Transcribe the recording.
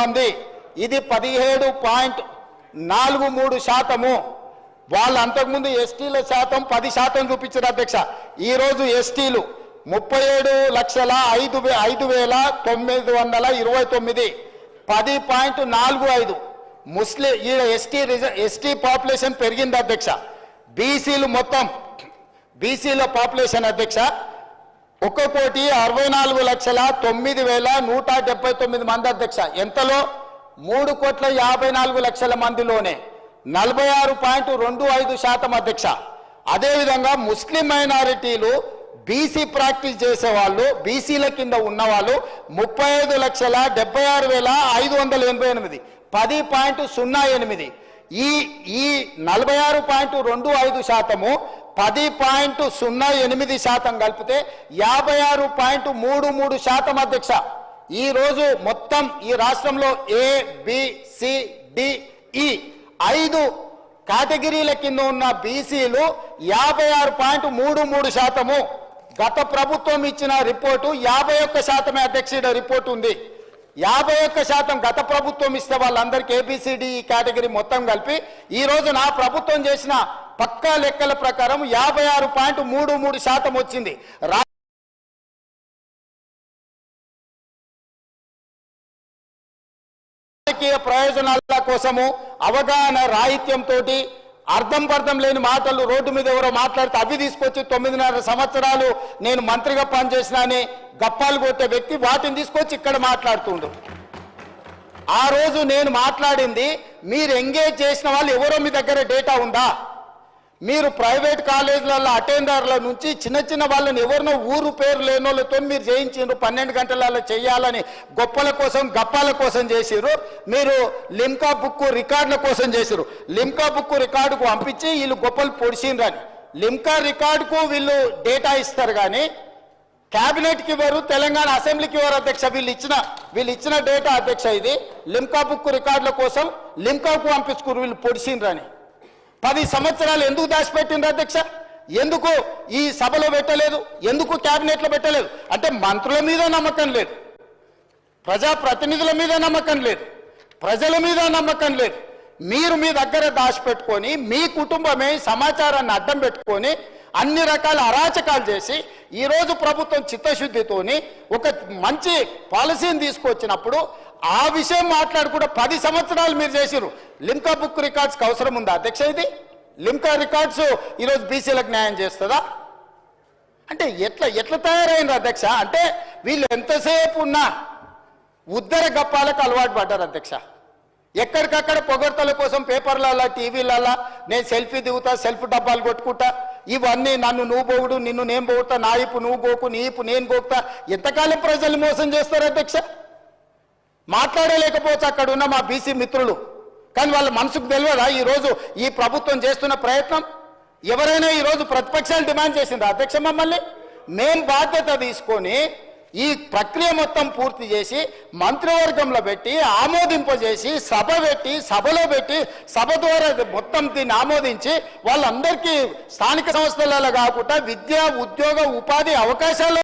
మంది, ఇది 17.43%. వాళ్ళు అంతకుముందు ఎస్టీల శాతం 10% చూపించారు అధ్యక్ష. ఈరోజు ఎస్టీలు 37,05,929 10.45. ముస్లిం ఈడ ఎస్టీ పాపులేషన్ పెరిగింది అధ్యక్ష. బీసీలు మొత్తం బీసీల పాపులేషన్ అధ్యక్ష 1,64,09,179 మంది అధ్యక్ష. ఎంతలో 3,54,00,000 మందిలోనే 46.25% అధ్యక్ష. అదేవిధంగా ముస్లిం మైనారిటీలు బీసీ ప్రాక్టీస్ చేసేవాళ్ళు, బీసీల కింద ఉన్నవాళ్ళు 35,76,588 10.08. ఈ 46.25% 10.08% కలిపితే 56.33% అధ్యక్ష. ఈ రోజు మొత్తం ఈ రాష్ట్రంలో ABCDE 5 కేటగిరీల కింద ఉన్న బీసీలు 56.33%. గత ప్రభుత్వం ఇచ్చిన రిపోర్టు 51% అధ్యక్ష. రిపోర్ట్ ఉంది 51% గత ప్రభుత్వం ఇస్తే వాళ్ళందరికీ ABCDE కేటగిరీ మొత్తం కలిపి ఈ రోజు నా ప్రభుత్వం చేసిన పక్కా లెక్కల ప్రకారం 56.33% వచ్చింది. రాజకీయ ప్రయోజనాల కోసము అవగాహన రాహిత్యంతో అర్థం లేని మాటలు రోడ్డు మీద ఎవరో మాట్లాడితే అవి తీసుకొచ్చి 9.5 సంవత్సరాలు నేను మంత్రిగా పనిచేసిన అని గప్పాలు కొట్టే వ్యక్తి వాటిని తీసుకొచ్చి ఇక్కడ మాట్లాడుతుండు. ఆ రోజు నేను మాట్లాడింది మీరు ఎంగేజ్ చేసిన వాళ్ళు ఎవరో మీ దగ్గర డేటా ఉందా? మీరు ప్రైవేట్ కాలేజీలలో అటెండర్ల నుంచి చిన్న వాళ్ళని ఎవరినో ఊరు పేరు లేని వాళ్ళతో మీరు చేయించారు. 12 గంటలలో చేయాలని గొప్పల కోసం గప్పాల కోసం చేసిరు. మీరు లిమ్కా బుక్ రికార్డుల కోసం చేసిరు. లిమ్కా బుక్ రికార్డుకు పంపించి వీళ్ళు గొప్పలు పొడిచిండ్రని లిమ్కా రికార్డుకు వీళ్ళు డేటా ఇస్తారు కానీ క్యాబినెట్కి ఇవ్వరు, తెలంగాణ అసెంబ్లీకి ఇవ్వరు అధ్యక్ష. వీళ్ళు ఇచ్చిన డేటా అధ్యక్ష. ఇది లిమ్కా బుక్ రికార్డుల కోసం లిమ్కాకు పంపించుకున్నారు వీళ్ళు పొడిచిండ్రని. 10 సంవత్సరాలు ఎందుకు దాచిపెట్టిండ్రు అధ్యక్ష? ఎందుకు ఈ సభలో పెట్టలేదు? ఎందుకు క్యాబినెట్లో పెట్టలేదు? అంటే మంత్రుల మీద నమ్మకం లేదు, ప్రజాప్రతినిధుల మీద నమ్మకం లేదు, ప్రజల మీద నమ్మకం లేదు. మీరు మీ దగ్గర దాచిపెట్టుకొని మీ కుటుంబమే సమాచారాన్ని అడ్డం పెట్టుకొని అన్ని రకాల అరాచకాలు చేసి ఈరోజు ప్రభుత్వం చిత్తశుద్ధితోని ఒక మంచి పాలసీని తీసుకొచ్చినప్పుడు ఆ విషయం మాట్లాడుకుంటే 10 సంవత్సరాలు మీరు చేసిరు. లిమ్కా బుక్ రికార్డ్స్కి అవసరం ఉందా అధ్యక్ష? ఇది లిమ్కా రికార్డ్స్ ఈరోజు బీసీలకు న్యాయం చేస్తుందా? అంటే ఎట్లా తయారైంది అధ్యక్ష? అంటే వీళ్ళు ఎంతసేపు ఉన్నా ఉద్దర గప్పాలకు అలవాటు పడ్డారు అధ్యక్ష. ఎక్కడికక్కడ పొగడ్తల కోసం పేపర్లలో టీవీలలో నేను సెల్ఫీ దిగుతా, సెల్ఫ్ డబ్బాలు కొట్టుకుంటా, ఇవన్నీ నన్ను నువ్వు పోగుడు, నిన్ను నేను పోగుతా, నా ఇప్పు నువ్వు గోకు, నీ ఇప్పు నేను గోకుతా. ఎంతకాలం ప్రజలు మోసం చేస్తారు అధ్యక్ష? మాట్లాడలేకపోవచ్చు అక్కడ ఉన్న మా బీసీ మిత్రులు, కానీ వాళ్ళ మనసుకు తెలియదా ఈరోజు ఈ ప్రభుత్వం చేస్తున్న ప్రయత్నం? ఎవరైనా ఈరోజు ప్రతిపక్షాలు డిమాండ్ చేసిండ్రు అధ్యక్ష మమ్మల్ని? మేం బాధ్యత తీసుకొని ఈ ప్రక్రియ మొత్తం పూర్తి చేసి మంత్రివర్గంలో పెట్టి ఆమోదింపజేసి సభలో పెట్టి సభ ద్వారా మొత్తం దీన్ని ఆమోదించి వాళ్ళందరికీ స్థానిక సంస్థలలో కాకుండా విద్య, ఉద్యోగ, ఉపాధి అవకాశాలు